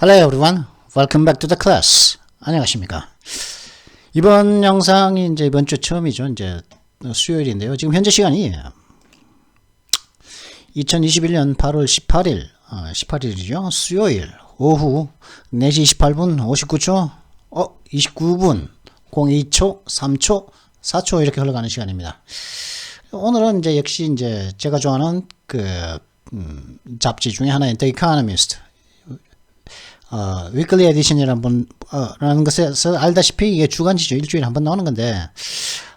Hello everyone, welcome back to the class. 안녕하십니까. 이번 영상이 이제 이번 주 처음이죠. 이제 수요일인데요. 지금 현재 시간이 2021년 8월 18일, 18일이죠. 수요일 오후 4시 28분 59초, 29분 02초, 3초, 4초 이렇게 흘러가는 시간입니다. 오늘은 이제 역시 이제 제가 좋아하는 잡지 중에 하나인 The Economist. 위클리 에디션이라는 것에서 알다시피 이게 주간지죠. 일주일에 한 번 나오는 건데,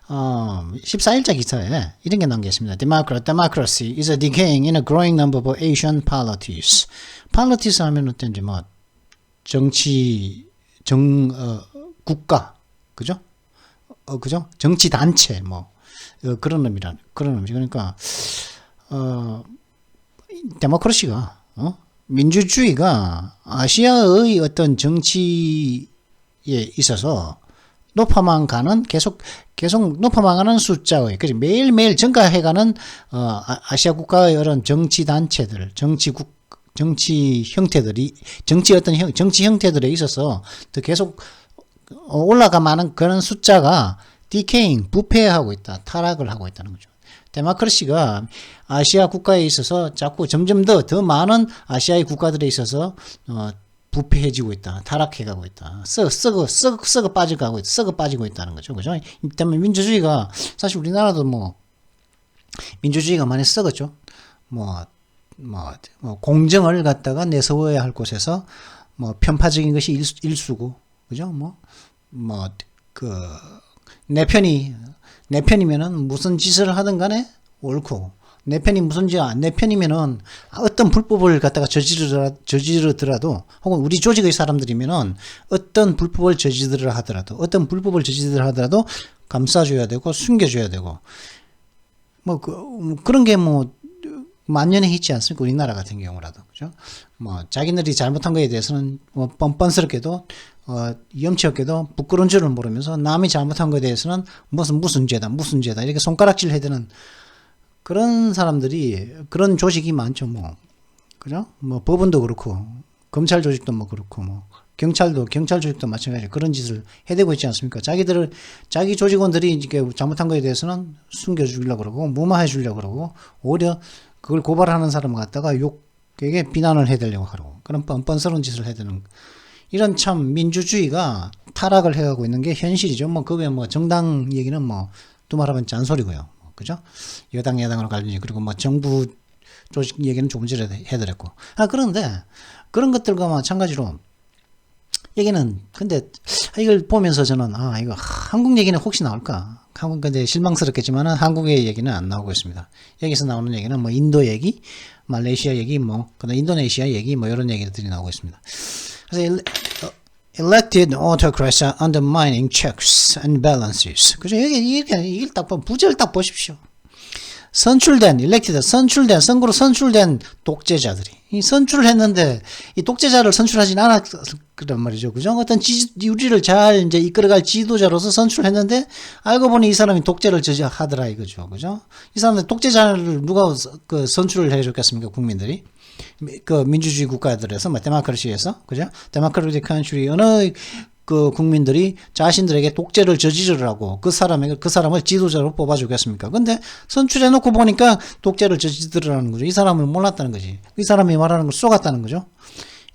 14일자 기사에 이런 게 남겨 있습니다. Democracy is a decaying in a growing number of Asian polities. Polities 하면 어떤지 정치, 국가, 그죠? 그죠? 정치 단체, 그런 의미란, 그런 의미. 그러니까, 데모크라시가, 민주주의가 아시아의 어떤 정치에 있어서 높아만 가는 계속 높아만 가는 숫자의 그래서 매일매일 증가해가는 아시아 국가의 이런 정치 단체들, 정치 형태들이 정치 형태들에 있어서 더 계속 올라가는 그런 숫자가 decaying, 부패하고 있다, 타락을 하고 있다는 거죠. 데모크라시가 아시아 국가에 있어서 자꾸 점점 더 많은 아시아의 국가들에 있어서 부패해지고 있다, 타락해가고 있다, 썩어 빠지고 있다는 거죠, 그죠? 때문에 민주주의가 사실 우리나라도 민주주의가 많이 썩었죠. 공정을 갖다가 내세워야 할 곳에서 편파적인 것이 일수고, 그죠? 내 편이면은 무슨 짓을 하든 간에 옳고, 내 편이면은 어떤 불법을 갖다가 저지르더라도, 혹은 우리 조직의 사람들이면은 어떤 불법을 저지르더라 하더라도 감싸줘야 되고, 숨겨줘야 되고, 그런 게 만연해 있지 않습니까? 우리나라 같은 경우라도, 그죠? 자기들이 잘못한 거에 대해서는 뻔뻔스럽게도, 염치 없게도 부끄러운 줄을 모르면서 남이 잘못한 거에 대해서는 무슨 죄다 이렇게 손가락질 해야 되는 그런 사람들이, 그런 조직이 많죠, 그죠? 법원도 그렇고, 검찰 조직도 그렇고, 경찰 조직도 마찬가지로 그런 짓을 해대고 있지 않습니까? 자기 조직원들이 이렇게 잘못한 거에 대해서는 숨겨주려고 그러고, 무마해 주려고 그러고, 오히려 그걸 고발하는 사람을 갖다가 욕에게 비난을 해대려고 하고, 그런 뻔뻔스러운 짓을 해대는, 이런 참 민주주의가 타락을 해가고 있는 게 현실이죠. 그게 정당 얘기는 두말하면 짠소리고요. 그죠? 여당, 야당으로 갈리지. 그리고 정부 조직 얘기는 조금 전에 해드렸고. 그런데, 그런 것들과 마찬가지로, 얘기는, 근데, 이걸 보면서 저는, 이거, 한국 얘기는 혹시 나올까? 근데 실망스럽겠지만, 한국의 얘기는 안 나오고 있습니다. 여기서 나오는 얘기는 인도 얘기, 말레이시아 얘기, 그다음 인도네시아 얘기, 이런 얘기들이 나오고 있습니다. 그래서, elected autocrats are undermining checks and balances. 그죠? 이걸 딱 부제를 딱 보십시오. 선거로 선출된 독재자들이. 선출을 했는데, 이 독재자를 선출하진 않았단 말이죠. 그죠? 어떤 우리를 잘 이제 이끌어갈 지도자로서 선출을 했는데, 알고 보니 이 사람이 독재를 저지하더라 이거죠. 그죠? 이 사람들 독재자를 누가 선출을 해줬겠습니까? 국민들이. 민주주의 국가들에서, 데모크라시에서, 그죠? 데모크라틱 컨트리, 어느 국민들이 자신들에게 독재를 저지르라고 그 사람을 지도자로 뽑아주겠습니까? 근데 선출해놓고 보니까 독재를 저지르라는 거죠. 이 사람을 몰랐다는 거지. 이 사람이 말하는 걸 쏘갔다는 거죠.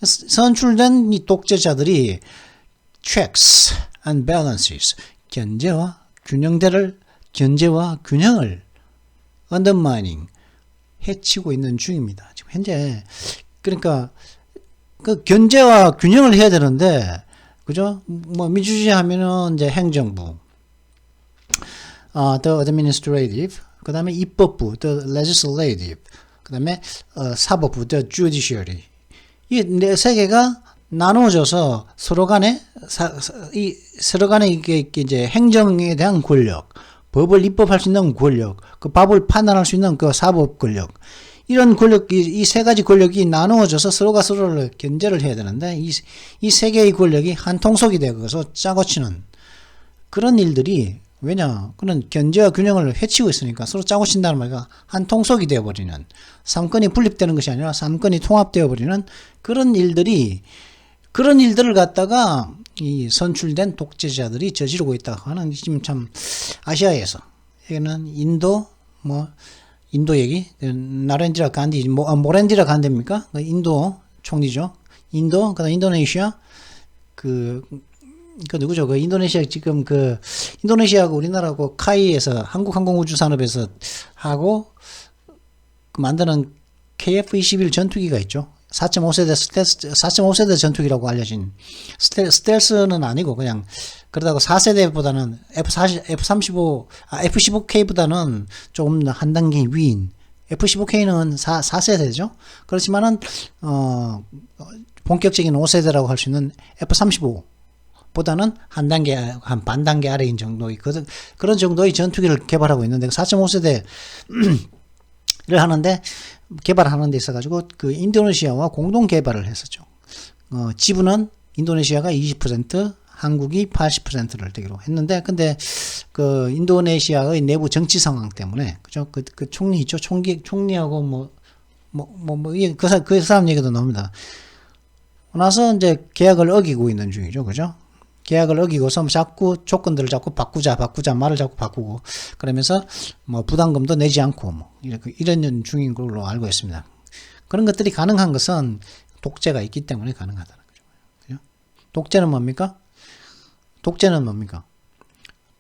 선출된 이 독재자들이 checks and balances, 견제와 균형을 undermining, 해치고 있는 중입니다. 지금 현재. 그러니까 견제와 균형을 해야 되는데, 그죠? 민주주의 하면은 이제 행정부, the administrative, 그 다음에 입법부, the legislative, 그 다음에 사법부, the judiciary. 이 네 세 개가 나누어져서 서로 간에 이게 이제 행정에 대한 권력, 법을 입법할 수 있는 권력, 그 법을 판단할 수 있는 그 사법 권력, 이런 권력이, 이 세 가지 권력이 나누어져서 서로가 서로를 견제를 해야 되는데, 이 세 개의 권력이 한 통속이 되어서 짜고 치는 그런 일들이, 왜냐, 그런 견제와 균형을 해치고 있으니까 서로 짜고 친다는 말이가 한 통속이 되어버리는, 삼권이 분립되는 것이 아니라 삼권이 통합되어버리는 그런 일들이 그런 일들을 갖다가 이 선출된 독재자들이 저지르고 있다고 하는 지금 참 아시아에서 여기는 인도 인도 얘기 나렌디라 간디 모렌디라 간디입니까? 인도 총리죠. 인도 그다음 인도네시아 그 누구죠? 그 인도네시아 지금 그 인도네시아하고 우리나라하고 카이에서 한국항공우주산업에서 하고 그 만드는 KF-21 전투기가 있죠. 4.5세대 전투기라고 알려진 스텔스는 아니고 그냥 그러다가 4세대보다는 F-15K보다는 조금 한 단계 위인 F-15K는 4세대죠. 그렇지만은 본격적인 5세대라고 할 수 있는 F-35 보다는 한 단계, 한 반 단계 아래인 정도의 그런 정도의 전투기를 개발하고 있는데 4.5세대를 하는데 개발하는 데 있어가지고 그 인도네시아와 공동 개발을 했었죠. 지분은 인도네시아가 20%, 한국이 80%를 되기로 했는데, 근데 그 인도네시아의 내부 정치 상황 때문에, 그죠? 그 총리 있죠? 총리하고 그 사람 얘기도 나옵니다. 나서 이제 계약을 어기고 있는 중이죠. 그죠? 계약을 어기고서 자꾸 조건들을 자꾸 바꾸자 말을 자꾸 바꾸고 그러면서 부담금도 내지 않고 이런 중인 걸로 알고 있습니다. 그런 것들이 가능한 것은 독재가 있기 때문에 가능하다는 거죠. 그죠? 독재는 뭡니까?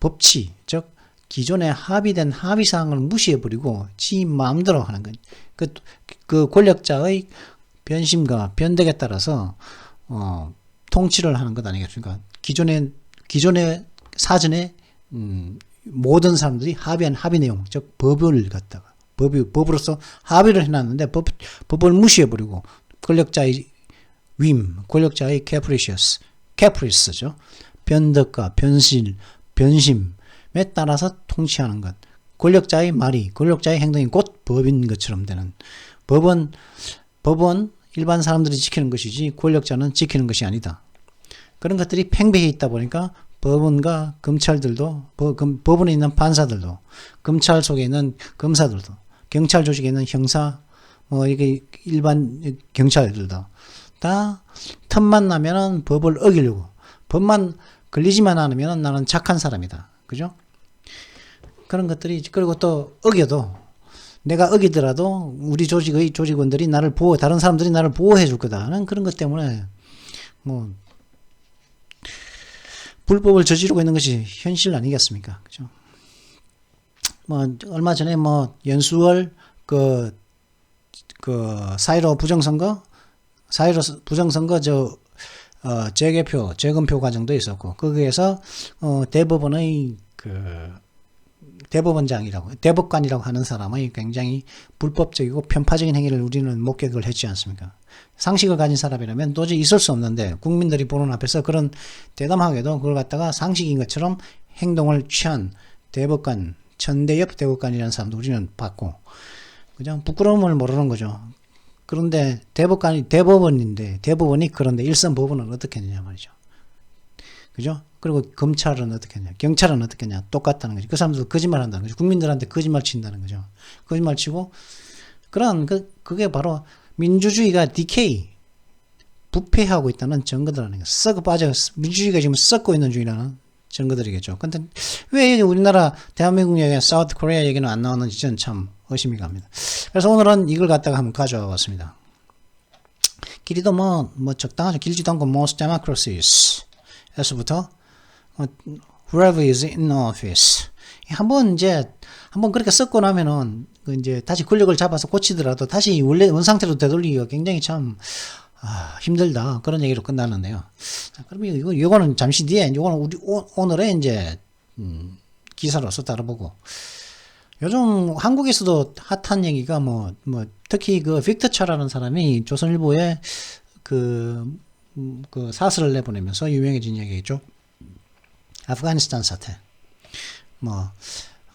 법치, 즉 기존에 합의된 합의사항을 무시해버리고 지 마음대로 하는 거예요. 그 권력자의 변심과 변덕에 따라서 통치를 하는 것 아니겠습니까? 기존에 사전에 모든 사람들이 합의한 합의 내용, 즉 법을 갖다가 법으로서 합의를 해놨는데 법을 무시해버리고 권력자의 권력자의 캐프리스죠. 변덕과 변심에 따라서 통치하는 것. 권력자의 말이, 권력자의 행동이 곧 법인 것처럼 되는. 법은 일반 사람들이 지키는 것이지 권력자는 지키는 것이 아니다. 그런 것들이 팽배해 있다 보니까 법원과 검찰들도, 법원에 있는 판사들도, 검찰 속에 있는 검사들도, 경찰 조직에 있는 형사, 이게 일반 경찰들도 다 틈만 나면은 법을 어기려고, 법만 걸리지만 않으면 나는 착한 사람이다. 그죠? 그런 것들이, 그리고 또 어겨도, 내가 어기더라도 우리 조직의 조직원들이 다른 사람들이 나를 보호해 줄 거다는 그런 것 때문에, 불법을 저지르고 있는 것이 현실 아니겠습니까? 그죠? 얼마 전에 연수월 사이로 부정선거 재검표 과정도 있었고, 거기에서 대법관이라고 하는 사람의 굉장히 불법적이고 편파적인 행위를 우리는 목격을 했지 않습니까? 상식을 가진 사람이라면 도저히 있을 수 없는데, 국민들이 보는 앞에서 그런 대담하게도 그걸 갖다가 상식인 것처럼 행동을 취한 대법관, 천대엽 대법관이라는 사람도 우리는 봤고, 그냥 부끄러움을 모르는 거죠. 그런데 대법원이 그런데 일선 법원은 어떻게 했느냐 말이죠. 그죠? 그리고 검찰은 어떻게 했냐, 경찰은 어떻게 했냐, 똑같다는 거죠. 그 사람들도 거짓말 한다는 거죠. 국민들한테 거짓말 친다는 거죠. 거짓말 치고, 그게 바로 민주주의가 디케이, 부패하고 있다는 증거들이라는 거예요. 민주주의가 지금 썩고 있는 중이라는 증거들이겠죠. 근데 왜 우리나라, 대한민국 얘기, 사우스 코리아 얘기는 안 나오는지 저는 참 의심이 갑니다. 그래서 오늘은 이걸 갖다가 한번 가져와 봤습니다. 길이도 적당하죠. 길지도 않고 most democracies 에서부터 whoever is in office. 한번 그렇게 썼고 나면은 이제 다시 권력을 잡아서 고치더라도 다시 원래 원상태로 되돌리기가 굉장히 참 힘들다, 그런 얘기로 끝났는데요. 그러면 이거는 잠시 뒤에, 이거는 우리 오늘의 이제 기사로서 다뤄보고, 요즘 한국에서도 핫한 얘기가 특히 그 빅터 차라는 사람이 조선일보에 그 사설을 내보내면서 유명해진 얘기겠죠. 아프가니스탄 사태.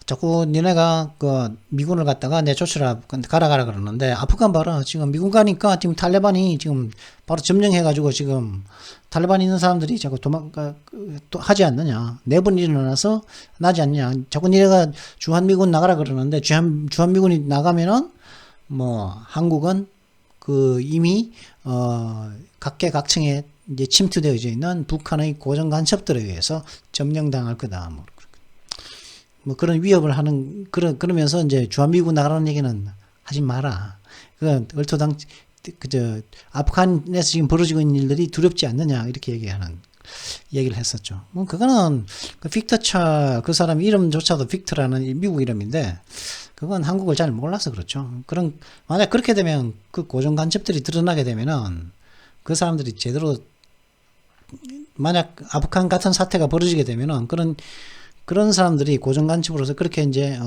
자꾸 니네가 미군을 갖다가 내쫓으라, 가라 그러는데, 아프간 봐라. 지금 미군 가니까 지금 탈레반이 지금 바로 점령해가지고 지금 탈레반 있는 사람들이 자꾸 하지 않느냐. 내분 일어나서 나지 않냐. 자꾸 니네가 주한미군 나가라 그러는데, 주한미군이 나가면은 한국은 이미 각계각층에 이제 침투되어져 있는 북한의 고정 간첩들에 의해서 점령당할 거다. 뭐 그런 위협을 하는 그러면서 이제 주한미국 나가라는 얘기는 하지 마라. 그 얼토당 그저 아프간에서 지금 벌어지고 있는 일들이 두렵지 않느냐 이렇게 얘기를 했었죠. 뭐 그거는 그 빅터 차 그 사람 이름조차도 빅터라는 미국 이름인데 그건 한국을 잘 몰라서 그렇죠. 만약 그렇게 되면 그 고정 간첩들이 드러나게 되면은 그 사람들이 제대로 만약 아프간 같은 사태가 벌어지게 되면은 그런 사람들이 고정 간첩으로서 그렇게 이제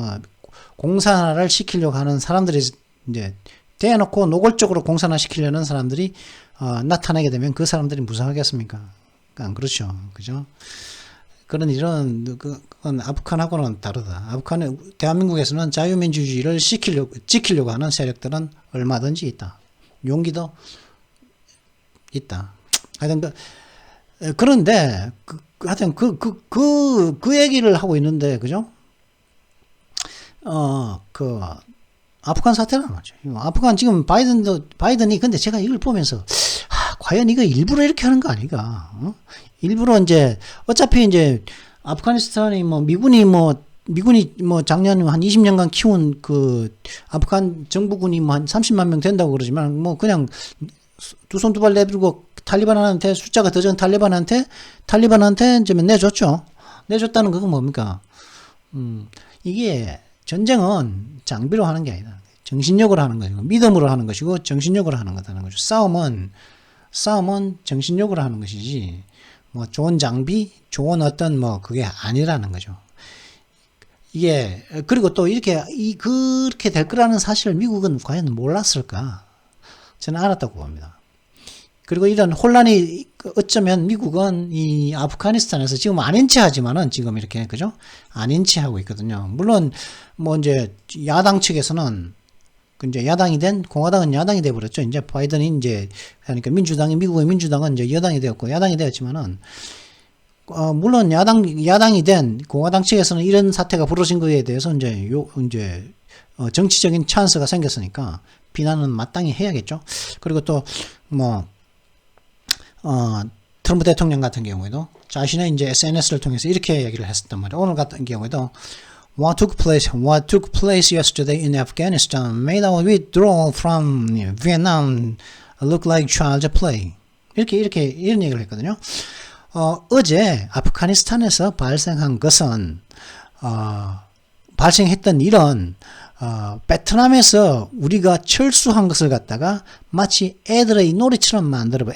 공산화를 시키려고 하는 사람들이 이제 대놓고 노골적으로 공산화 시키려는 사람들이 나타나게 되면 그 사람들이 무서워하겠습니까? 안 그렇죠. 그죠? 그런 일은 그건 아프간하고는 다르다. 대한민국에서는 자유민주주의를 지키려고 하는 세력들은 얼마든지 있다. 용기도 있다. 하여튼 그런데 하여튼 그 얘기를 하고 있는데 그죠? 아프간 사태라는 거죠. 아프간 지금 바이든이 근데 제가 이걸 보면서 과연 이거 일부러 이렇게 하는 거 아닌가? 일부러 이제 어차피 이제 아프가니스탄이 미군이 작년 한 20년간 키운 그 아프간 정부군이 한 30만 명 된다고 그러지만 그냥 두 손 두 발 내밀고 탈리반한테 숫자가 더 적은 탈리반한테 이제 내줬죠. 내줬다는 그건 뭡니까? 이게 전쟁은 장비로 하는 게 아니다. 정신력으로 하는 것이고 믿음으로 하는 것이고 정신력으로 하는 거다는 거죠. 싸움은 정신력으로 하는 것이지 좋은 장비, 좋은 어떤 그게 아니라는 거죠. 이게 그리고 또 그렇게 될 거라는 사실을 미국은 과연 몰랐을까? 저는 알았다고 봅니다. 그리고 이런 혼란이 어쩌면 미국은 이 아프가니스탄에서 지금 아닌 체 하지만은 지금 이렇게 그죠? 아닌 체 하고 있거든요. 물론 이제 야당 측에서는 이제 공화당은 야당이 돼 버렸죠. 이제 바이든이 이제 그러니까 미국의 민주당은 이제 여당이 되었고 야당이 되었지만은 물론 야당이 된 공화당 측에서는 이런 사태가 벌어진 거에 대해서 이제 정치적인 찬스가 생겼으니까 비난은 마땅히 해야겠죠. 그리고 또 트럼프 대통령 같은 경우에도 자신의 이제 SNS를 통해서 이렇게 얘기를 했었단 말이에요. 오늘 같은 경우에도 What took place yesterday in Afghanistan made our withdrawal from Vietnam look like child's play. 이런 얘기를 했거든요. 어제 아프가니스탄에서 발생했던 일은 베트남에서 우리가 철수한 것을 갖다가 마치 애들 놀이처럼 만들어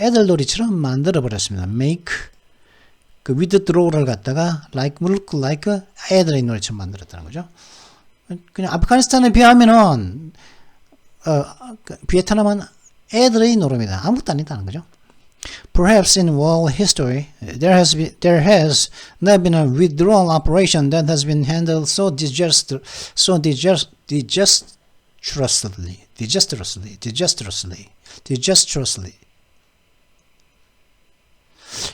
버렸습니다. Make 그 withdrawal을 갖다가 look like 애들의 놀이처럼 만들었다는 거죠. 그냥 아프가니스탄에 비하면은 베트남은 애들의 노름이다. 아무것도 아니다는 거죠. Perhaps in world history there has never been a withdrawal operation that has been handled so disastrously.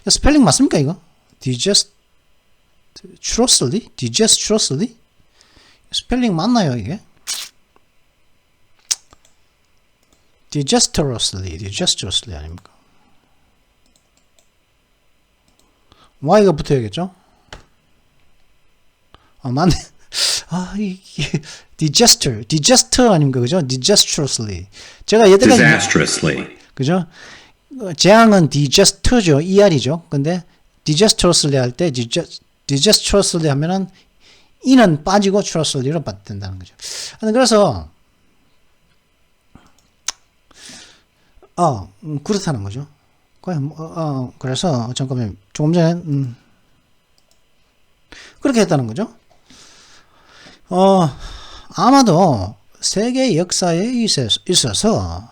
스펠링 맞습니까 이거? disastrously? 스펠링 맞나요 이게? disastrously 아닙니까? Y가 붙어야겠죠? 맞네. 이게 disaster 아닙니까? 그죠? disastrously. 제가 여태까지 disastrously. 그죠? 재앙은 disaster죠. ER이죠. 근데 disastrously 할 때 disastrously 하면은 이는 빠지고 trously로 된다는 거죠. 그래서 그렇다는 거죠. 그래서 잠깐만 조금 전에 그렇게 했다는 거죠. 아마도 세계 역사에 있어서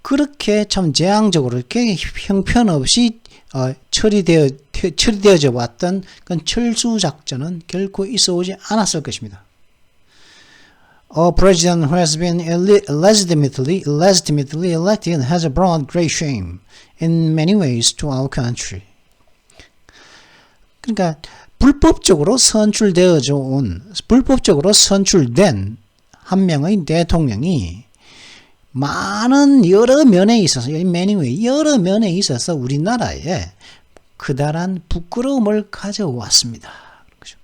그렇게 참 재앙적으로 이렇게 형편없이 처리되어져 왔던 그 철수 작전은 결코 있어오지 않았을 것입니다. A president who has been legitimately elected has brought great shame in many ways to our country. 그러니까 불법적으로 선출된 한 명의 대통령이 많은 여러 면에 있어서 여러 면에 있어서 우리나라에 그다란 부끄러움을 가져왔습니다. 그죠?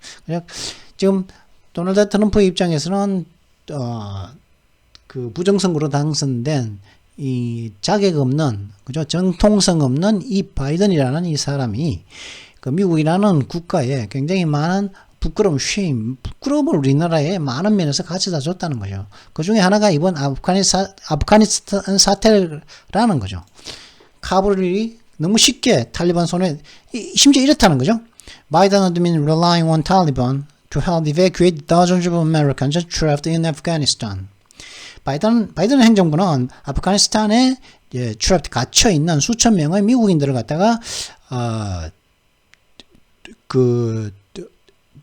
지금 도널드 트럼프 입장에서는 그 부정선거로 당선된 이 자격 없는, 그죠? 정통성 없는 이 바이든이라는 이 사람이 그 미국이라는 국가에 굉장히 많은 부끄러움을 우리나라에 많은 면에서 가져다 줬다는 거죠. 그 중에 하나가 이번 아프가니스탄 사태라는 거죠. 카불이 너무 쉽게 탈리반 손에, 심지어 이렇다는 거죠. Biden admin relying on Taliban to help evacuate dozens of Americans trapped in Afghanistan. 바이든 행정부는 아프가니스탄에 trapped 갇혀 있는 수천 명의 미국인들을 갖다가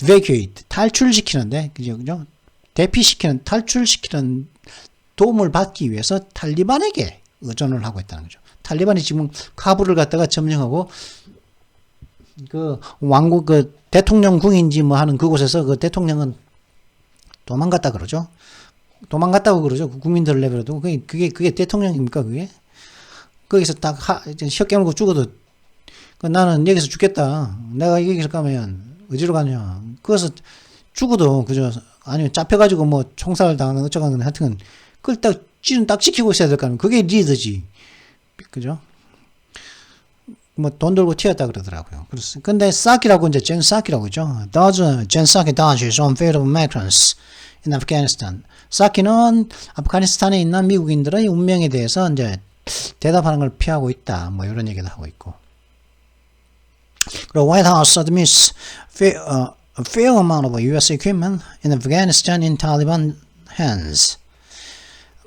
evacuate 탈출시키는데, 그죠? 대피시키는, 탈출시키는 도움을 받기 위해서 탈리반에게 의존을 하고 있다는 거죠. 탈리반이 지금 카불을 갖다가 점령하고 그 왕국 그 대통령궁인지 뭐 하는 그곳에서 그 대통령은 도망갔다 그러죠. 도망갔다고 그러죠. 그 국민들을 내버려두고 그게 대통령입니까 그게? 거기서 딱 혀 깨물고 죽어도 나는 여기서 죽겠다. 내가 여기서 가면 어디로 가냐? 거기서 죽어도 그죠? 아니면 잡혀가지고 뭐 총살을 당하는 어쩌가는 하여튼 그걸 딱 지키고 있어야 될 거 아니에요. 그게 리더지. 그죠? 뭐 돈 들고 튀었다 그러더라고요. 근데 사키라고 이제 젠 사키라고 있죠. 젠 사키 dodges on fate of migrants in Afghanistan. 사키는 아프가니스탄에 있는 미국인들의 운명에 대해서 이제 대답하는 걸 피하고 있다. 뭐 이런 얘기도 하고 있고. 그리고 White House admits a fair amount of U.S. equipment in Afghanistan in Taliban hands.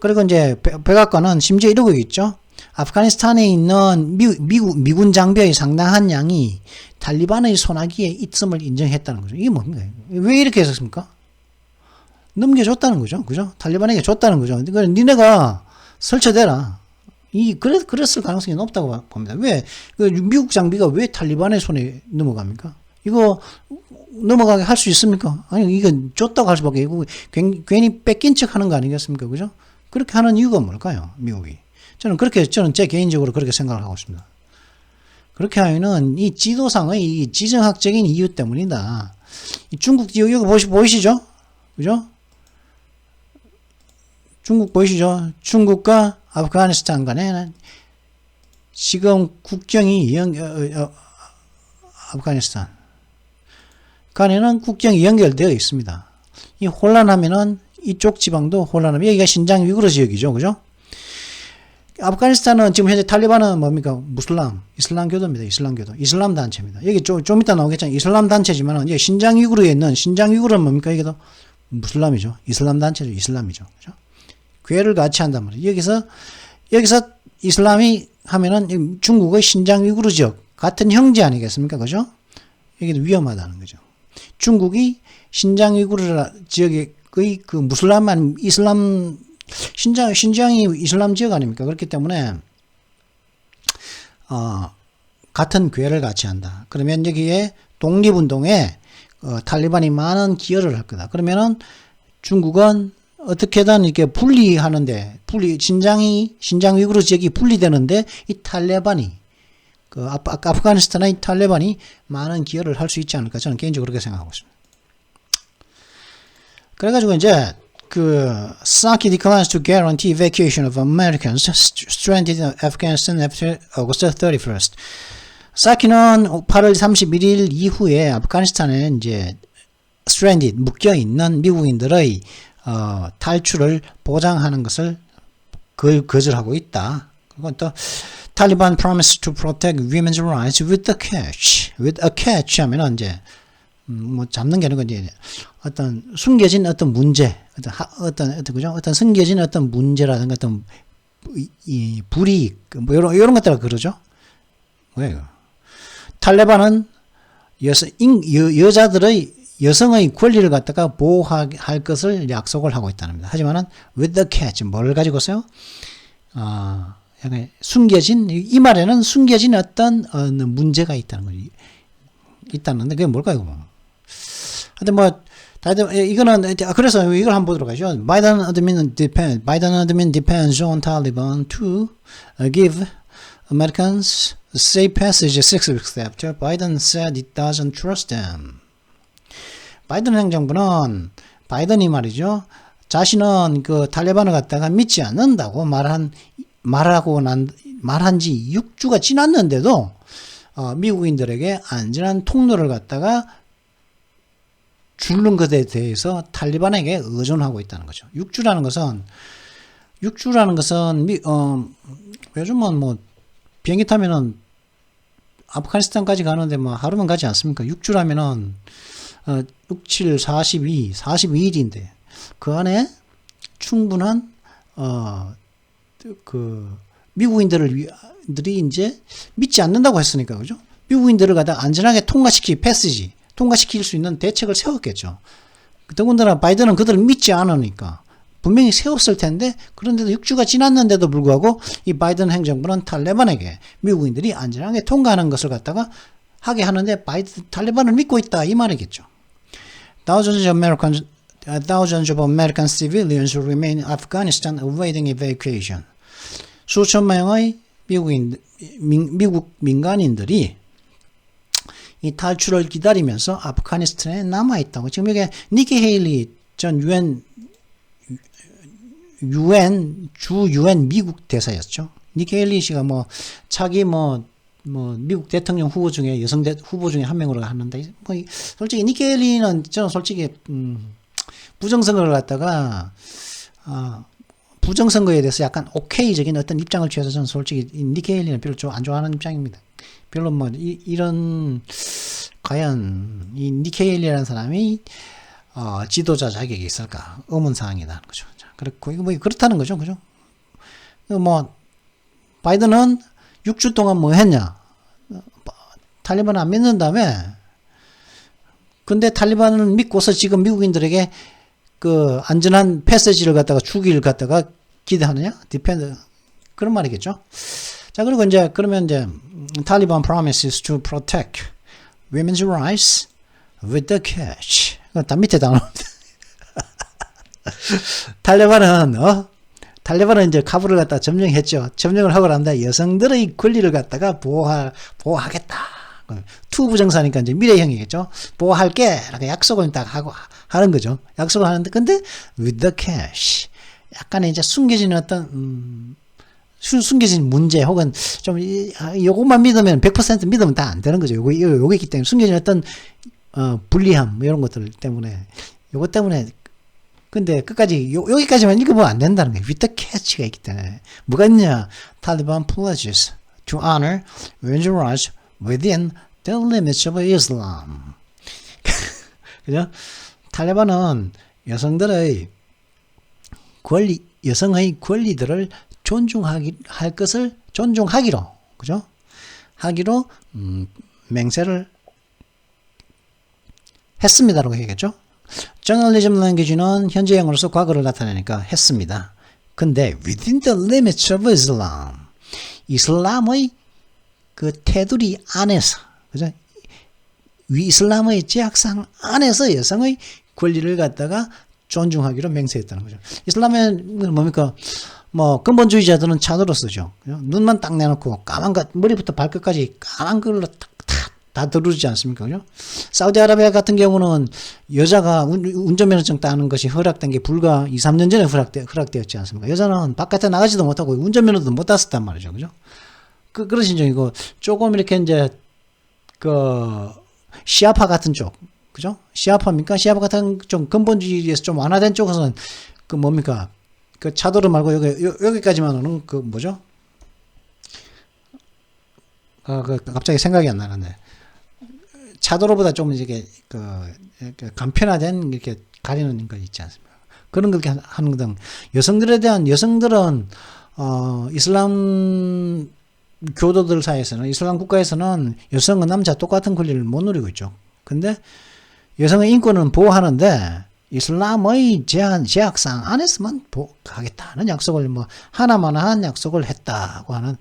그리고 이제 백악관은 심지어 이러고 있죠. 아프가니스탄에 있는 미군 장비의 상당한 양이 탈리반의 손아귀에 있음을 인정했다는 거죠. 이게 뭡니까? 왜 이렇게 했었습니까? 넘겨줬다는 거죠. 그죠? 탈리반에게 줬다는 거죠. 그러니까 니네가 설치대라. 그랬을 가능성이 높다고 봅니다. 왜? 미국 장비가 왜 탈리반의 손에 넘어갑니까? 이거 넘어가게 할 수 있습니까? 아니, 이건 줬다고 할 수밖에 없고, 괜히 뺏긴 척 하는 거 아니겠습니까? 그죠? 그렇게 하는 이유가 뭘까요? 미국이. 저는 제 개인적으로 그렇게 생각을 하고 있습니다. 그렇게 하면은 이 지도상의 이 지정학적인 이유 때문이다. 중국, 여기 보이시죠? 그죠? 중국 보이시죠? 중국과 아프가니스탄 간에 지금 국경이 아프가니스탄 간에는 국경이 연결되어 있습니다. 이 혼란하면은 이쪽 지방도 혼란하면 여기가 신장 위구르 지역이죠. 그죠? 아프가니스탄은 지금 현재 탈리반은 뭡니까? 이슬람교도입니다. 이슬람 단체입니다. 여기 좀 이따 나오겠지만 이슬람 단체지만 이제 신장 위구르에 있는 신장 위구르는 뭡니까? 이게 도 무슬람이죠. 이슬람 단체죠. 이슬람이죠. 그죠? 괴를 같이 한단 말이에요. 여기서 이슬람이 하면은 중국의 신장 위구르 지역 같은 형제 아니겠습니까? 그죠? 여기도 위험하다는 거죠. 중국이 신장 위구르 지역의 그 무슬람 이슬람 신장이 이슬람 지역 아닙니까? 그렇기 때문에 같은 괴를 같이 한다. 그러면 여기에 독립운동에 탈리반이 많은 기여를 할 거다. 그러면은 중국은 어떻게든 이렇게 분리하는데 신장 위구르 지역이 분리되는데 이 탈레반이 아프가니스탄의 탈레반이 많은 기여를 할 수 있지 않을까 저는 개인적으로 그렇게 생각하고 있습니다. 그래가지고 이제 Saki declines to guarantee evacuation of Americans stranded in Afghanistan after August 31st. 사키는 8월 31일 이후에 아프가니스탄에 이제 stranded 묶여 있는 미국인들의 탈출을 보장하는 것을 거절하고 있다. 그리고 또 Taliban promised to protect women's rights with a catch 하면은 이제 뭐 잡는 게 아니고 이제 어떤 숨겨진 어떤 문제, 어떤 숨겨진 어떤 문제라든가 어떤 이 불이익 뭐 이런 것들 그러죠. 왜요? 탈레반은 여성의 권리를 갖다가 보호할 것을 약속을 하고 있다는 겁니다. 하지만은 with the catch 뭘 가지고서요? 약간 숨겨진 이 말에는 숨겨진 어떤 문제가 있다는 거지. 있다는데 그게 뭘까요? 하여튼 뭐 이거는 그래서 이걸 한번 보도록 하죠. Biden admin depends on Taliban to give Americans safe passage 6 weeks after Biden said it doesn't trust them. 바이든 행정부는 바이든이 말이죠. 자신은 그 탈레반을 갖다가 믿지 않는다고 말한 지 6주가 지났는데도 미국인들에게 안전한 통로를 갖다가 주는 것에 대해서 탈리반에게 의존하고 있다는 거죠. 6주라는 것은 요즘은 뭐 비행기 타면은 아프가니스탄까지 가는데 뭐 하루만 가지 않습니까? 6주라면은 6, 7, 42일인데 그 안에 충분한 그 미국인들이 이제 믿지 않는다고 했으니까 그죠? 미국인들을 갖다 안전하게 통과시킬 수 있는 대책을 세웠겠죠. 더군다나 바이든은 그들을 믿지 않으니까 분명히 세웠을 텐데 그런데도 6주가 지났는데도 불구하고 이 바이든 행정부는 탈레반에게 미국인들이 안전하게 통과하는 것을 갖다가 하게 하는데 탈레반을 믿고 있다 이 말이겠죠. Thousands of American civilians remain in Afghanistan awaiting evacuation. 수천 명의 미국 민간인들이 이 탈출을 기다리면서 아프가니스탄에 남아있다고. 지금 이게 니키 헤일리 전 유엔 미국 대사였죠. 니키 헤일리 씨가 차기 미국 대통령 후보 중에 여성 후보 중에 한 명으로 하는데 솔직히 니키 헤일리는 저는 솔직히 부정선거를 갖다가 부정선거에 대해서 약간 오케이적인 어떤 입장을 취해서 저는 솔직히 니키 헤일리는 별로 안 좋아하는 입장입니다. 별로 이런 과연 이 니키 헤일리라는 사람이 지도자 자격이 있을까 의문사항이라는 거죠. 그렇고 이거 그렇다는 거죠, 그죠? 바이든은 6주 동안 뭐 했냐? 탈리반 안 믿는다며? 근데 탈리반을 믿고서 지금 미국인들에게 그 안전한 패세지를 갖다가 주기를 갖다가 기대하느냐? 디펜드 그런 말이겠죠. 자, 그리고 그러면 Taliban promises to protect women's rights with the catch. 다 밑에 다 나옵니다. 탈레반은 이제 카불을 갖다 점령했죠. 점령을 하고 난다. 여성들의 권리를 갖다가 보호하겠다. 투부정사니까 이제 미래형이겠죠. 보호할게. 이렇게 약속을 딱 하고 하는 거죠. 약속을 하는데, 근데 with the cash. 약간의 이제 숨겨진 어떤, 숨겨진 문제 혹은 좀 요것만 믿으면 100% 믿으면 다 안 되는 거죠. 요거 있기 때문에 숨겨진 어떤 불리함 이런 것들 때문에 요것 때문에 근데 끝까지 여기까지만 읽으면 안 된다는 거예요. with the catch가 있기 때문에 뭐가 있냐? Taliban pledges to honor women's rights within the limits of Islam. 그죠? 탈레반은 여성의 권리들을 존중하기로, 그죠? 하기로, 맹세를 했습니다라고 얘기했죠. Journalism language는 현재형으로서 과거를 나타내니까 했습니다. 근데, within the limits of Islam, 이슬람의 그 테두리 안에서, 그죠? 이슬람의 제약상 안에서 여성의 권리를 갖다가 존중하기로 맹세했다는 거죠. 이슬람은 뭡니까? 근본주의자들은 차도로 쓰죠. 눈만 딱 내놓고 머리부터 발끝까지 까만 걸로 다 들어주지 않습니까? 그죠? 사우디아라비아 같은 경우는 여자가 운전면허증 따는 것이 허락된 게 불과 2, 3년 전에 허락되었지 않습니까? 여자는 바깥에 나가지도 못하고 운전면허도 못 땄었단 말이죠. 그죠? 그러신 쪽이고, 조금 이렇게 시아파 같은 쪽, 그죠? 시아파 같은 좀 근본주의에서 좀 완화된 쪽에서는 뭡니까? 차도르 말고 여기까지만 오는 뭐죠? 갑자기 생각이 안 나는데. 차도로보다 좀 이렇게 간편화된 이렇게 가리는 거 있지 않습니까? 그런 걸 이렇게 하는 등 여성들은 이슬람 교도들 사이에서는 이슬람 국가에서는 여성은 남자 똑같은 권리를 못 누리고 있죠. 근데 여성의 인권은 보호하는데 이슬람의 제약상 안에서만 하겠다는 약속을 하나만한 약속을 했다고 하는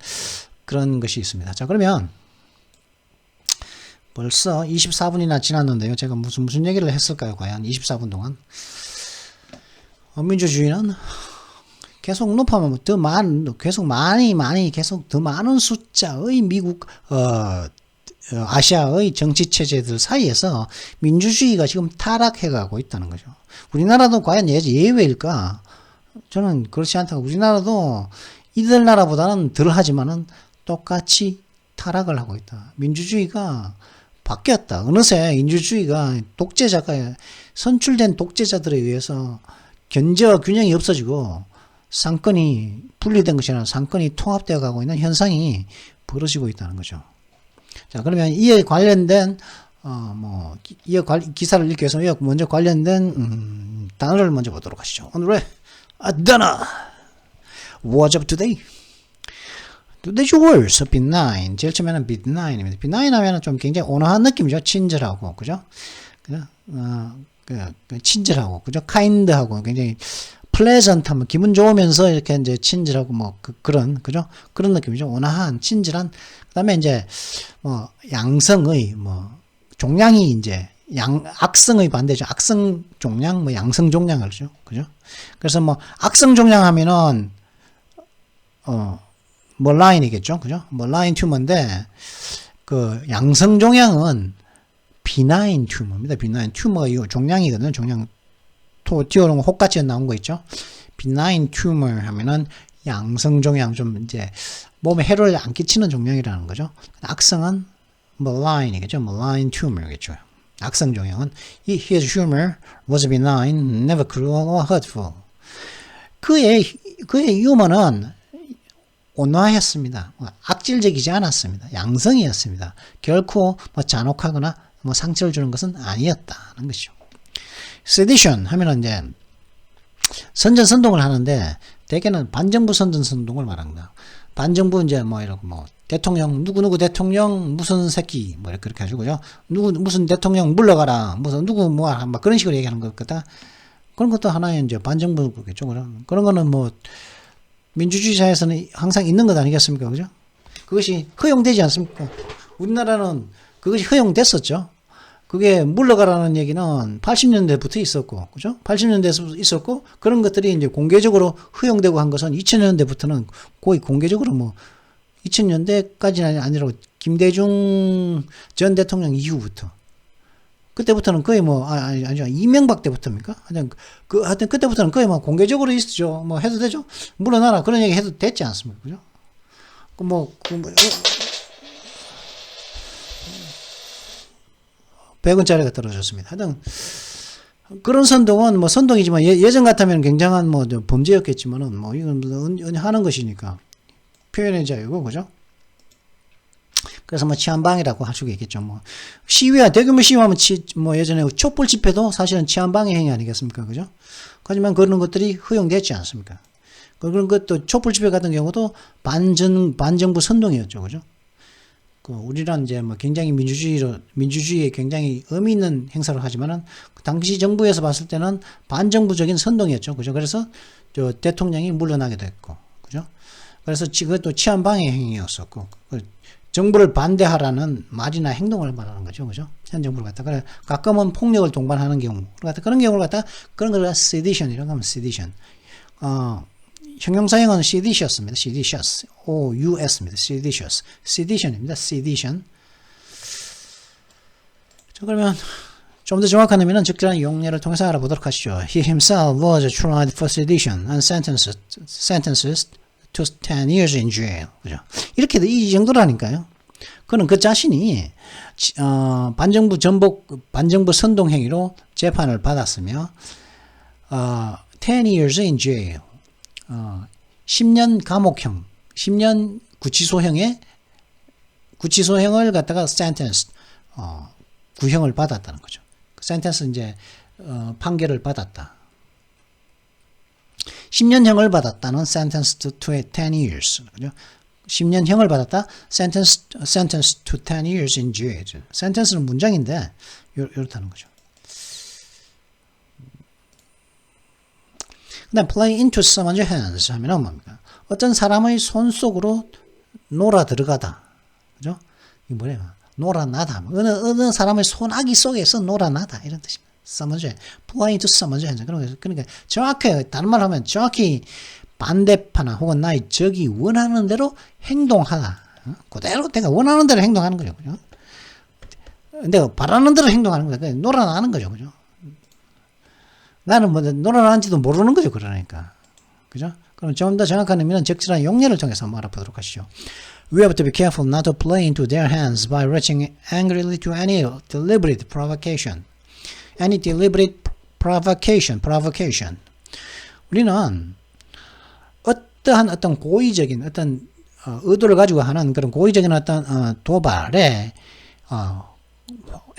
그런 것이 있습니다. 자, 그러면 벌써 24분이나 지났는데요. 제가 무슨 얘기를 했을까요? 과연 24분 동안. 민주주의는 계속 높아면 계속 계속 더 많은 숫자의 미국, 아시아의 정치 체제들 사이에서 민주주의가 지금 타락해 가고 있다는 거죠. 우리나라도 과연 예외일까? 저는 그렇지 않다고. 우리나라도 이들 나라보다는 덜 하지만은 똑같이 타락을 하고 있다. 민주주의가 바뀌었다. 어느새 민주주의가 선출된 독재자들에 의해서 견제와 균형이 없어지고 상권이 분리된 것이 아니라 상권이 통합되어 가고 있는 현상이 벌어지고 있다는 거죠. 자, 그러면 이에 관련된 기사를 읽기 위해서 먼저 관련된 단어를 먼저 보도록 하시죠. 오늘의 단어 What's up today? Today's words benign. 제일 처음에는 benign입니다. benign 하면은 좀 굉장히 온화한 느낌이죠. 친절하고, 그죠? 친절하고, 그죠? kind하고, 굉장히 pleasant 하면 기분 좋으면서 이렇게 이제 친절하고 그죠? 그런 느낌이죠. 온화한, 친절한. 그다음에 이제 양성의 종양이 이제 악성의 반대죠. 악성 종양, 양성 종양을 죠. 그죠? 그래서 악성 종양 하면은 머라인이겠죠. 그죠? 머라인 튜머인데 양성 종양은 비나인 튜머입니다. 비나인 튜머가 이 종양이거든요. 종양 띄워놓은 혹같이 나온 거 있죠. 비나인 튜머 하면은 양성 종양, 좀 이제 몸에 해로를 안 끼치는 종양이라는 거죠. 악성은 malign이겠죠. malign tumor이겠죠. 악성 종양은 his humor was benign, never cruel or hurtful. 그의 유머는 온화했습니다. 악질적이지 않았습니다. 양성이었습니다. 결코 잔혹하거나 상처를 주는 것은 아니었다는 것이죠. sedition 하면은 이제 선전선동을 하는데 대개는 반정부 선전선동을 말합니다. 반정부 이제 이러고 대통령 누구 대통령 무슨 새끼 그렇게 하시고요. 무슨 대통령 물러가라. 무슨 누구 막 그런 식으로 얘기하는 것 같다. 그런 것도 하나의 이제 반정부겠죠. 그런 거는 민주주의 사회에서는 항상 있는 것 아니겠습니까? 그죠? 그것이 허용되지 않습니까? 우리나라는 그것이 허용됐었죠. 그게 물러가라는 얘기는 80년대부터 있었고, 그죠? 80년대에서 있었고, 그런 것들이 이제 공개적으로 허용되고 한 것은 2000년대부터는 거의 공개적으로 2000년대까지는 아니라 김대중 전 대통령 이후부터. 그때부터는 거의 아니죠. 이명박 때부터입니까? 하여튼 그때부터는 거의 공개적으로 있었죠. 해도 되죠? 물러나라. 그런 얘기 해도 됐지 않습니까? 그죠? 100원짜리가 떨어졌습니다. 하여튼, 그런 선동은 선동이지만 예전 같으면 굉장한 범죄였겠지만은 이건 하는 것이니까. 표현의 자유고, 그죠? 그래서 치안방해라고 할 수가 있겠죠. 시위와 대규모 시위하면 예전에 촛불 집회도 사실은 치안방해 행위 아니겠습니까? 그죠? 하지만 그런 것들이 허용됐지 않습니까? 그런 것도 촛불 집회 같은 경우도 반정부 선동이었죠. 그죠? 우리는 이제 굉장히 민주주의에 굉장히 의미 있는 행사를 하지만은 그 당시 정부에서 봤을 때는 반정부적인 선동이었죠. 그죠? 그래서 대통령이 물러나게 됐고, 그죠? 그래서 그것도 치안방해 행위였었고, 정부를 반대하라는 말이나 행동을 말하는 거죠. 그죠? 현 정부를 그래, 가끔은 폭력을 동반하는 경우, 그런 경우를 그런 걸 sedition이라고 하면 sedition. 형용사형은 seditious입니다. seditious. O-U-S입니다. seditious. sedition입니다. sedition. 자, 그러면 좀 더 정확한 의미는 적절한 용례를 통해서 알아보도록 하시죠. He himself was tried for sedition and sentenced to 10 years in jail. 그죠? 이렇게 이 정도라니까요. 그는 그 자신이 반정부 선동 행위로 재판을 받았으며 10 years in jail. 10년 감옥형, 10년 구치소형을 갖다가 sentenced, 구형을 받았다는 거죠. sentenced 이제 판결을 받았다. 10년형을 받았다는 sentenced to 10 years. 그죠? 10년형을 받았다. sentenced to 10 years in jail. sentence는 문장인데 이렇다는 거죠. 그다음 play into someone's hands 하면은 뭡니까? 어떤 사람의 손 속으로 놀아 들어가다. 그죠? 이게 뭐래요? 놀아나다. 어느 사람의 손아귀 속에서 놀아나다. 이런 뜻입니다. 써머져. 플레이 투 써머져. 그러니까 정확히, 다른 말로 하면 정확히 반대파나 혹은 나의 적이 원하는 대로 행동하다. 그대로 내가 원하는 대로 행동하는 거죠. 그죠? 내가 바라는 대로 행동하는 거야. 놀아나는 거죠. 그죠? 나는 뭐 놀아나는지도 모르는 거죠. 그러니까. 그죠? 그럼 좀 더 정확한 의미는 적절한 용례를 통해서 한번 알아보도록 하시죠. We have to be careful not to play into their hands by rushing angrily to any deliberate provocation. Any deliberate provocation. 우리는 어떤 고의적인 어떤 의도를 가지고 하는 그런 고의적인 어떤 도발에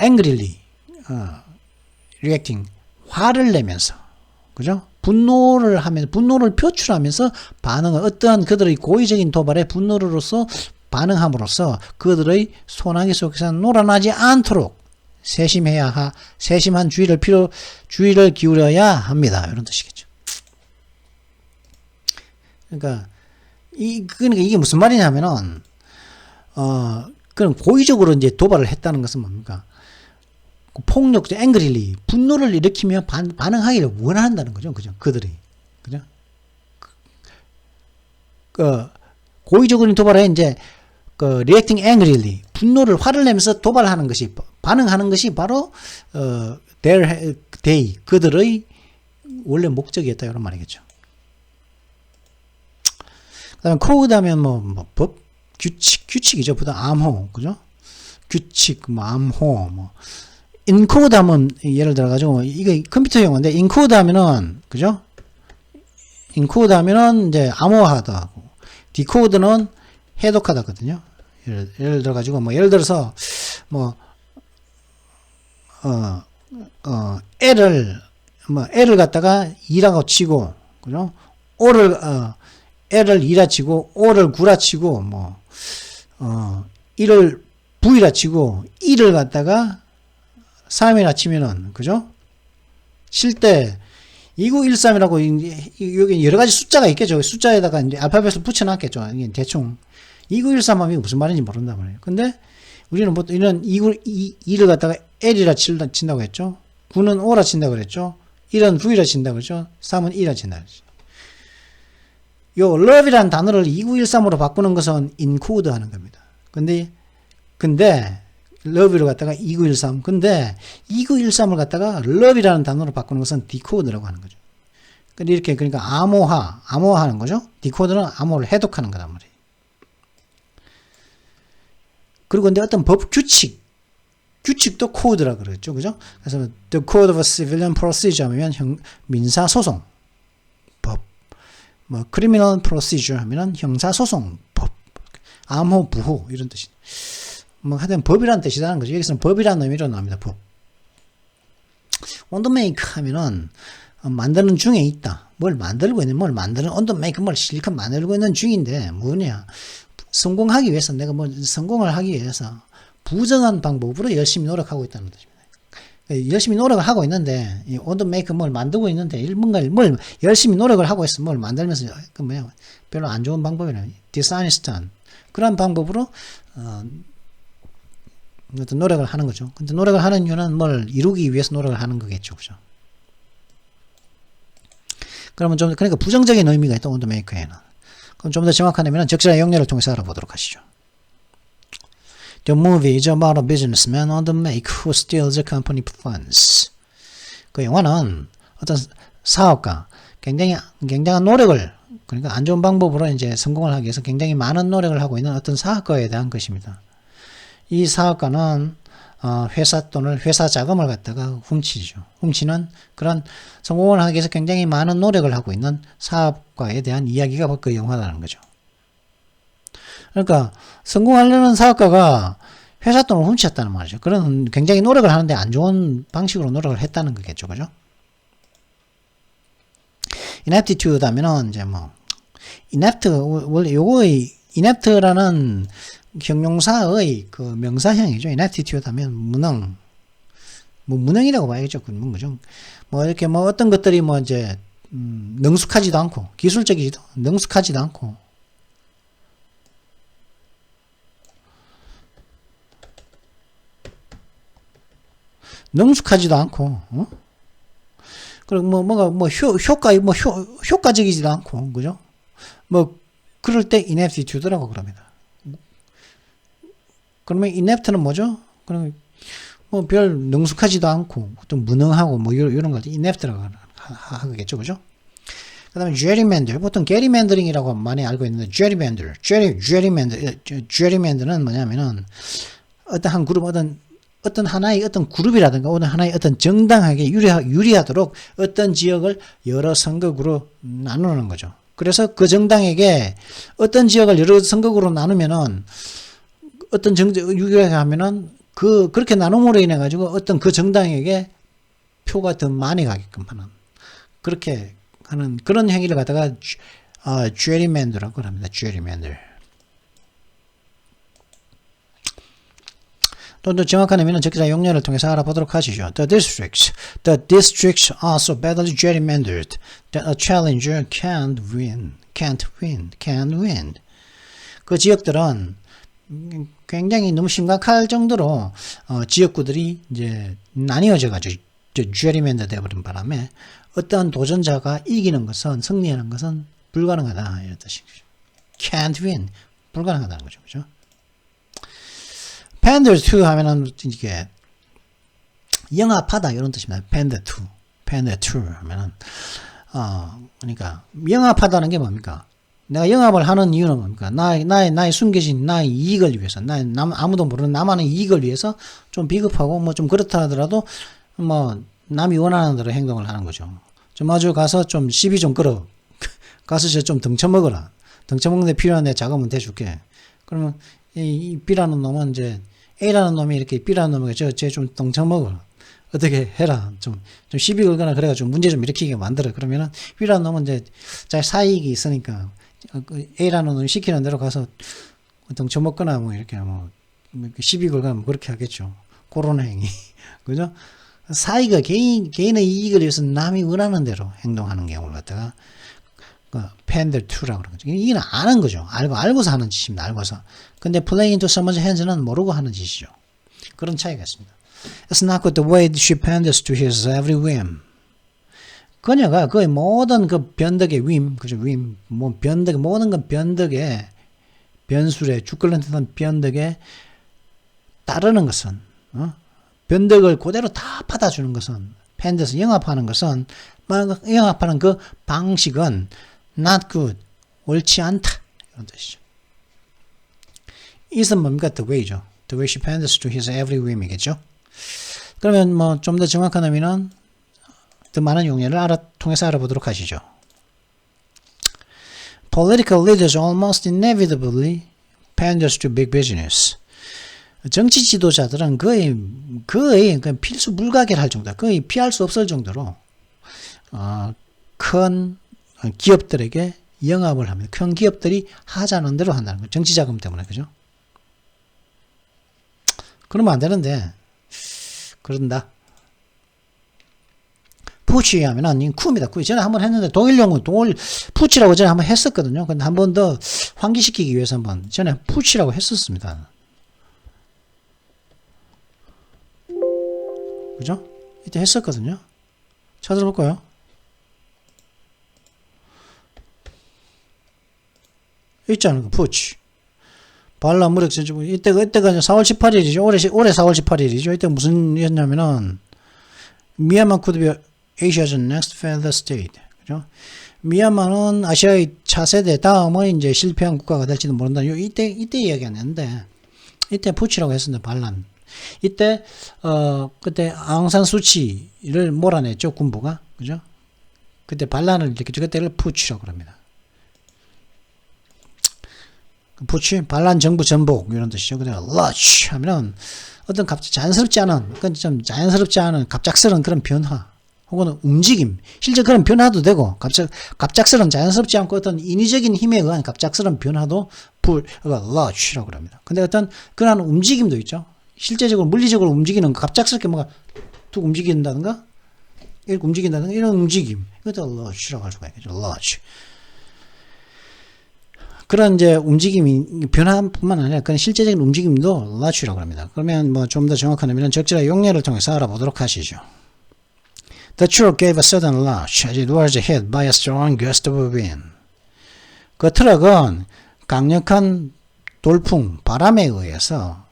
angrily reacting 화를 내면서 그죠? 분노를 표출하면서 어떠한 그들의 고의적인 도발에 분노로서 반응함으로써 그들의 손아귀 속에서 놀아나지 않도록 세심한 주의를 기울여야 합니다. 이런 뜻이겠죠. 그러니까 이게 무슨 말이냐면은, 그럼 고의적으로 이제 도발을 했다는 것은 뭡니까? 폭력적, 앵그릴리, 분노를 일으키며 반응하기를 원한다는 거죠. 그죠? 그들이. 그죠? 고의적인 도발에 이제, reacting angrily, 화를 내면서 도발하는 것이, 반응하는 것이 바로, 그들의 원래 목적이었다. 이런 말이겠죠. 그 다음에 코드 하면 법, 규칙이죠. 보다 암호, 그죠? 규칙, 암호, 인코드 하면 예를 들어가지고 이게 컴퓨터 용어인데 인코드 하면은 그죠? 인코드 하면은 이제 암호화하다 하고 디코드는 해독하다거든요. 예를 들어가지고 예를 들어서 L을 갖다가 2라고 치고 그죠? L을 2라 치고 O를 9라 치고 1을 V라 치고 1을 갖다가 3이라 치면은, 그죠? 칠 때, 2913이라고, 여기 여러 가지 숫자가 있겠죠. 숫자에다가 이제 알파벳을 붙여놨겠죠. 이게 대충. 2913 하면 무슨 말인지 모른단 말이에요. 근데, 우리는 보통 이런 2를 갖다가 L이라 친다고 했죠. 9는 O라 친다고 그랬죠. 1은 V라 친다고 그랬죠. 3은 E라 친다고 그랬죠. 요, love이라는 단어를 2913으로 바꾸는 것은 인코드 하는 겁니다. 근데, love를 갖다가 2913. 근데 2913을 갖다가 love이라는 단어로 바꾸는 것은 decode라고 하는 거죠. 그러니까 암호화하는 거죠. decode는 암호를 해독하는 거단 말이에요. 그리고 근데 어떤 법 규칙도 코드라고 그랬죠. 그죠? 그래서 the code of civilian procedure 하면 민사소송 법. criminal procedure 하면 형사소송 법. 암호 부호 이런 뜻이. 하여튼 법이라는 뜻이라는 거죠. 여기서는 법이라는 의미로 나옵니다. 법. 온도메이크 하면은 만드는 중에 있다. 뭘 실컷 만들고 있는 중인데 뭐냐. 성공하기 위해서 내가 성공을 하기 위해서 부정한 방법으로 열심히 노력하고 있다는 뜻입니다. 열심히 노력을 하고 있는데 온도메이크 뭘 만들고 있는데 뭘 열심히 노력을 하고 있어. 뭘 만들면서 별로 안 좋은 방법이라 dishonest한 그런 방법으로 어떤 노력을 하는 거죠. 근데 노력을 하는 이유는 뭘 이루기 위해서 노력을 하는 거겠죠. 그죠? 그러면 그러니까 부정적인 의미가 있다, 온도메이커에는. 그럼 좀 더 정확한 의미는 적절한 용례를 통해서 알아보도록 하시죠. The movie is about a businessman on the make who steals the company funds. 그 영화는 어떤 사업가, 굉장한 노력을, 그러니까 안 좋은 방법으로 이제 성공을 하기 위해서 굉장히 많은 노력을 하고 있는 어떤 사업가에 대한 것입니다. 이 사업가는 회사 돈을 회사 자금을 갖다가 훔치는 그런 성공을 하기 위해서 굉장히 많은 노력을 하고 있는 사업가에 대한 이야기가 그 영화라는 거죠. 그러니까 성공하려는 사업가가 회사 돈을 훔쳤다는 말이죠. 그런 굉장히 노력을 하는데 안 좋은 방식으로 노력을 했다는 거겠죠. 그죠? inaptitude 하면은 이제 원래 요거의 inapt라는 형용사의 그 명사형이죠. inaptitude 하면 무능이라고 봐야겠죠. 그죠? 이렇게 어떤 것들이 이제 능숙하지도 않고 기술적이지도 능숙하지도 않고 능숙하지도 않고, 그리고 뭐가 효과적이지도 않고, 그죠? 그럴 때 ineptitude라고 그럽니다. 그러면 inept는 뭐죠? 그러면 별 능숙하지도 않고, 좀 무능하고, 이런 걸 inept라고 하겠죠, 그죠? 그 다음에 gerrymander, 보통 gerrymandering이라고 많이 알고 있는데, gerrymander는 뭐냐면은, 어떤 한 그룹, 어떤 하나의 어떤 그룹이라든가, 하나의 어떤 정당하게 유리하도록 어떤 지역을 여러 선거구로 나누는 거죠. 그래서 그 정당에게 어떤 지역을 여러 선거구로 나누면은, 어떤 유리하게 하면은, 그렇게 나눔으로 인해 가지고 어떤 그 정당에게 표가 더 많이 가게끔 하는, 그렇게 하는 그런 행위를 갖다가 gerrymander라고 합니다. gerrymander. 또 정확한 의미는 적기자 용례를 통해서 알아보도록 하시죠. The districts are so badly gerrymandered that a challenger can't win. 그 지역들은 굉장히 너무 심각할 정도로 지역구들이 이제 나뉘어져 가지고 gerrymander 되어버린 바람에 어떠한 도전자가 이기는 것은, 승리하는 것은 불가능하다, 이런 뜻이죠. can't win, 불가능하다는 거죠, 그죠? pander to 하면은 이게 영합하다 이런 뜻입니다. pander to 하면은 그러니까 영합하다는 게 뭡니까? 내가 영합을 하는 이유는 뭡니까? 나의 숨겨진 나의 이익을 위해서, 아무도 모르는 나만의 이익을 위해서 좀 비겁하고 좀 그렇다 하더라도 남이 원하는 대로 행동을 하는 거죠. 좀 아주 가서 좀 시비 좀 끌어. 가서 좀 덩쳐먹어라. 덩쳐먹는 데 필요한 내 자금은 대줄게. 그러면 이 B라는 놈은 이제 A라는 놈이 이렇게 B라는 놈에게 쟤 좀 덩쳐먹어. 어떻게 해라. 좀 시비 걸거나 그래가지고 문제 좀 일으키게 만들어. 그러면은 B라는 놈은 이제 잘 사익이 있으니까 A라는 놈이 시키는 대로 가서 덩쳐먹거나 이렇게 시비 걸거나 그렇게 하겠죠. 그런 행위. 그죠? 사이가 개인의 이익을 위해서 남이 원하는 대로 행동하는 경우를 갖다가 pander to라고 그러는 거죠. 이게 아는 거죠. 알고서 하는 짓입니다. 알고서. 근데 play into someone's hands는 모르고 하는 짓이죠. 그런 차이가 있습니다. It's not good the way she panders to his every whim. 그녀가 그의 모든 그 변덕의 whim, 그죠? whim, 변덕, 모든 건 변덕에, 변술에, 죽걸린 듯한 변덕에 따르는 것은, 변덕을 그대로 다 받아주는 것은, 팬데서 영합하는 것은, 영합하는 그 방식은 not good, 옳지 않다, 이런 뜻이죠. is은 뭡니까? the way죠. the way she panders to his every whim이겠죠. 그러면 좀 더 정확한 의미는 더 많은 용례를 통해서 알아보도록 하시죠. Political leaders almost inevitably panders to big business. 정치 지도자들은 거의 필수 불가결할 정도, 거의 피할 수 없을 정도로 큰 기업들에게 영합을 합니다. 큰 기업들이 하자는 대로 한다는 거죠. 정치 자금 때문에, 그죠? 그러면 안 되는데 그런다. 푸치 하면은 쿠입니다. 쿠. 전에 한번 했는데 동일용어 푸치라고 전에 한번 했었거든요. 근데 한 번 더 환기시키기 위해서 한번 전에 푸치라고 했었습니다. 그죠? 이때 했었거든요. 찾아볼까요? 있잖아요. 푸치. 발라 무력 전주부. 이때가 4월 18일이죠. 올해 4월 18일이죠. 이때 무슨 일이었냐면은 미얀마 could be Asia's next failed state. 그죠? 미얀마는 아시아의 차세대 다음은 이제 실패한 국가가 될지도 모른다. 이때 이야기가 했는데 이때 푸치라고 했었는데 반란. 이때 그때 앙산 수치를 몰아냈죠, 군부가. 그죠? 그때 반란을 일으켰죠. 그때를 푸치라고 합니다. 푸치, 반란 정부 전복 이런 뜻이죠. 그다음에 러쉬 하면은 어떤 자연스럽지 않은 갑작스러운 그런 변화 혹은 움직임, 실제 그런 변화도 되고 갑작스러운 자연스럽지 않고 어떤 인위적인 힘에 의한 갑작스러운 변화도 러쉬라고 합니다. 근데 어떤 그런 움직임도 있죠. 실제적으로 물리적으로 움직이는 갑작스럽게 뭐가 툭 움직인다든가 이렇게 움직인다든가 이런 움직임, 이것도 러쉬라고 할 수가 있겠죠. 러쉬. 그런 이제 움직임이 변화뿐만 아니라 그런 실제적인 움직임도 latch라고 합니다. 그러면 뭐 좀 더 정확한 의미는 적절한 용례를 통해서 알아보도록 하시죠. The truck gave a sudden lurch as it was hit by a strong gust of wind. 그 트럭은 강력한 돌풍, 바람에 의해서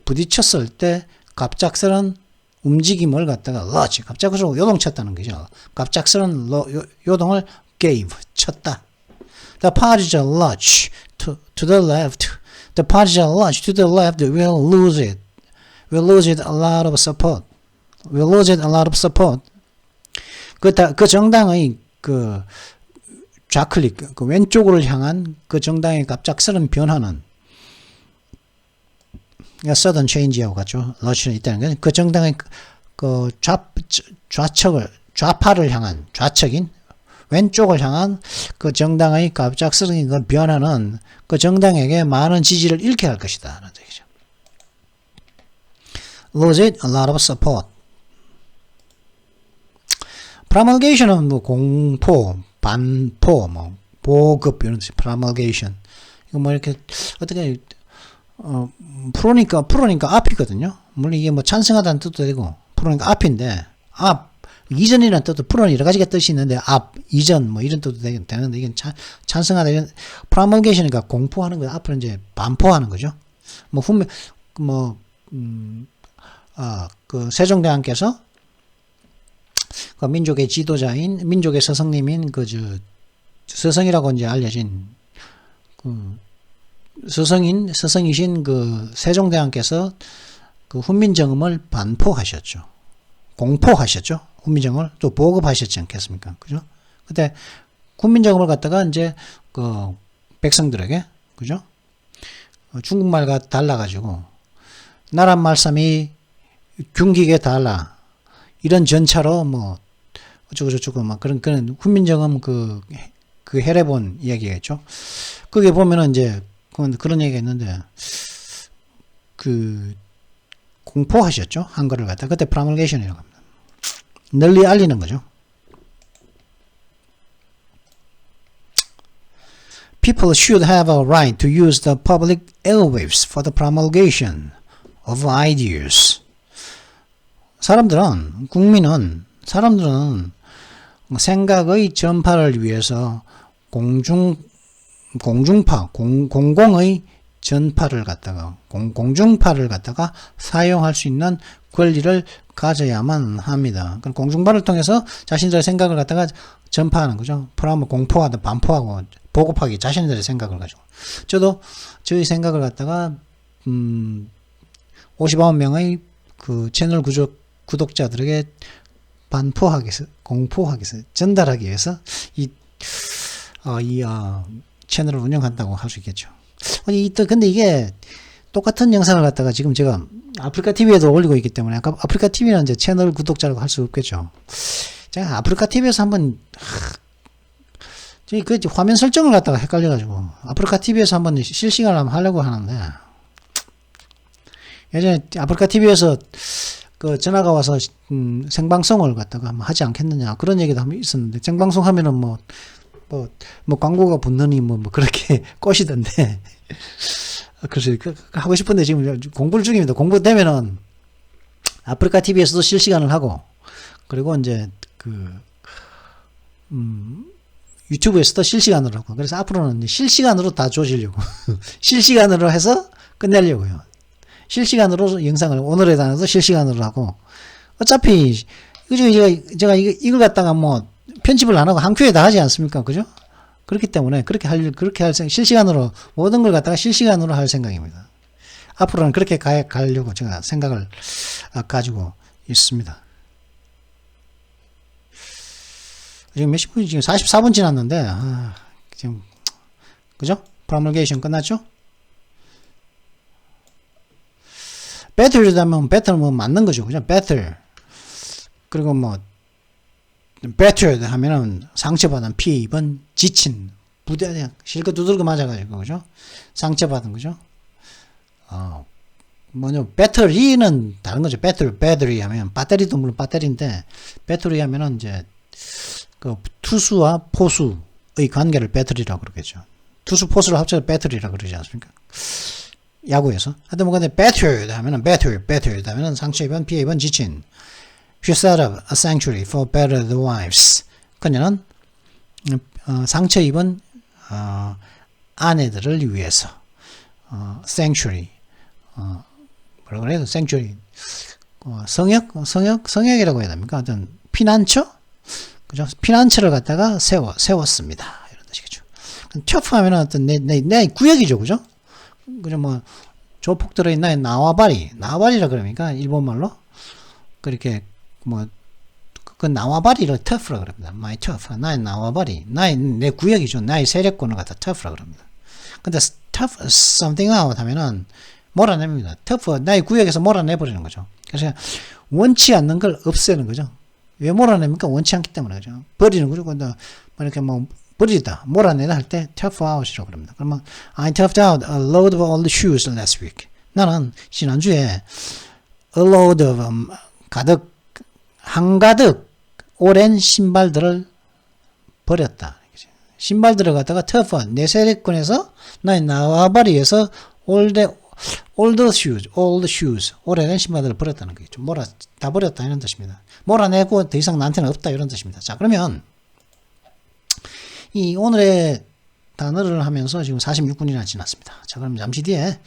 부딪혔을 때 갑작스런 움직임을 갖다가 lurch, 갑작스러워 요동쳤다는 거죠. 갑작스런 요동을 gave, 쳤다. The partial lurch to the left. The partial lurch to the left will lose it. Will lose it a lot of support. Will lose it a lot of support. 그 정당의 그 좌클릭, 그 왼쪽으로 향한 그 정당의 갑작스런 변화는 sudden change하고 같죠. lurch는 있다는 건 그 정당의 그 좌파를 향한 좌측인 왼쪽을 향한 그 정당의 갑작스러운 그 변화는 그 정당에게 많은 지지를 잃게 할 것이다. 라는 얘기죠. Lose it a lot of support. promulgation은 뭐 공포, 반포, 뭐 보급 이런 뜻이 promulgation. 이거 뭐 이렇게 어떻게 프로니까 앞이거든요. 물론 이게 뭐 찬성하다는 뜻도 되고 프로니까 앞인데 앞 이전이라는 뜻도 프로는 여러 가지가 뜻이 있는데 앞, 이전 뭐 이런 뜻도 되는데 이건 찬성하다 이런 promulgation이니까 공포하는 거예요. 앞으로 이제 반포하는 거죠. 뭐 분명 그 세종대왕께서 그 민족의 지도자인 민족의 스승님인 스승이라고 이제 알려진 그 스승이신 그 세종대왕께서 그 훈민정음을 반포하셨죠. 공포하셨죠. 훈민정음을 또 보급하셨지 않겠습니까? 그죠? 그때 훈민정음을 갖다가 이제 그 백성들에게 그죠? 중국말과 달라가지고 나란 말씀이 균기게 달라 이런 전차로 뭐 어쩌고저쩌고 막 그런 훈민정음 그 해례본 이야기겠죠. 그게 보면은 이제 그런 얘기가 있는데 그 공포하셨죠. 한글을 갖다 그때 promulgation이라고 합니다. 널리 알리는 거죠. People should have a right to use the public airwaves for the promulgation of ideas. 사람들은 생각의 전파를 위해서 공공의 전파를 갖다가 공중파를 갖다가 사용할 수 있는 권리를 가져야만 합니다. 공중파를 통해서 자신들의 생각을 갖다가 전파하는 거죠. 공포하든 반포하고 보급하기 자신들의 생각을 가지고. 저도 저희 생각을 갖다가 59명의 그 채널 구독자들에게 반포하기 위해서, 공포하기 위해서, 전달하기 위해서 이 채널을 운영한다고 할 수 있겠죠. 근데 이게 똑같은 영상을 갖다가 지금 제가 아프리카 TV에도 올리고 있기 때문에 아프리카 TV는 이제 채널 구독자라고 할 수 없겠죠. 제가 아프리카 TV에서 한번 그 화면 설정을 갖다가 헷갈려가지고 아프리카 TV에서 한번 실시간을 한번 하려고 하는데 예전에 아프리카 TV에서 그 전화가 와서 생방송을 갖다가 한번 하지 않겠느냐 그런 얘기도 한번 있었는데 생방송 하면은 뭐 광고가 붙느니 뭐 그렇게 꼬시던데 그래서 하고 싶은데 지금 공부를 중입니다. 공부되면은 아프리카 TV에서도 실시간을 하고 그리고 이제 유튜브에서도 실시간으로 하고 그래서 앞으로는 실시간으로 다 조지려고 실시간으로 해서 끝내려고요. 실시간으로 영상을 오늘에 단어도 실시간으로 하고 어차피 제가 이걸 갖다가 뭐 편집을 안 하고 한 큐에 다 하지 않습니까? 그죠? 그렇기 때문에 그렇게 할 생각, 실시간으로 모든 걸 갖다가 실시간으로 할 생각입니다. 앞으로는 그렇게 가려고 제가 생각을 가지고 있습니다. 지금 몇십 분이 지금 44분 지났는데 지금 그죠? promulgation 끝났죠? better라면 better 뭐 맞는 거죠. 그죠? better. 그리고 뭐 better 하면은 상처받은 피해 입은 지친 부대 실컷 두들겨 맞아가지고 그죠? 상처받은 거죠. 배터리는 다른 거죠. 배터리 하면 배터리도 물론 배터리인데 배터리 하면은 이제 그 투수와 포수의 관계를 배터리라고 그러겠죠. 투수 포수를 합쳐서 배터리라 그러지 않습니까? 야구에서. 하여튼 뭐 근데 battered 하면은 상처 입은 피해 입은 지친. She set up a sanctuary for battered wives. 그녀는 상처 입은 아내들을 위해서 sanctuary 뭐라 그래요? sanctuary 성역이라고 해야 됩니까? 하여튼 피난처? 그죠? 피난처를 갖다가 세웠습니다. 이런 뜻이겠죠. 터프 하면은 어떤 내 구역이죠. 그죠? 그죠? 뭐 조폭 들어있나 나와바리라 그러니까 일본말로 그렇게 뭐 그 나와바리를 터프라 그럽니다. my turf, 나의 나와바리, 내 구역이죠. 나의 세력권을 갖다 터프라 그럽니다. 근데 tough something out 하면은 몰아냅니다. 터프 나의 구역에서 몰아내버리는 거죠. 그래서 원치 않는 걸 없애는 거죠. 왜 몰아냅니까? 원치 않기 때문에 그죠. 버리는 거죠. 근데 뭐 이렇게 뭐 버리다, 몰아내다 할 때 tough out이라고 그럽니다. 그러면 I toughed out a load of old shoes last week. 나는 지난주에 a load of 한가득 오랜 신발들을 버렸다. 신발들을 갖다가 tough 내 세력권에서 나의 나와바리에서 old shoes 오래된 신발들을 버렸다는 거겠죠. 다 버렸다 이런 뜻입니다. 몰아내고 더 이상 나한테는 없다 이런 뜻입니다. 자, 그러면 이 오늘의 단어를 하면서 지금 46분이나 지났습니다. 자, 그럼 잠시 뒤에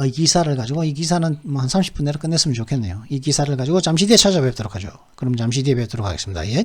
이 기사를 가지고, 이 기사는 뭐 한 30분 내로 끝냈으면 좋겠네요. 이 기사를 가지고 잠시 뒤에 찾아뵙도록 하죠. 그럼 잠시 뒤에 뵙도록 하겠습니다. 예.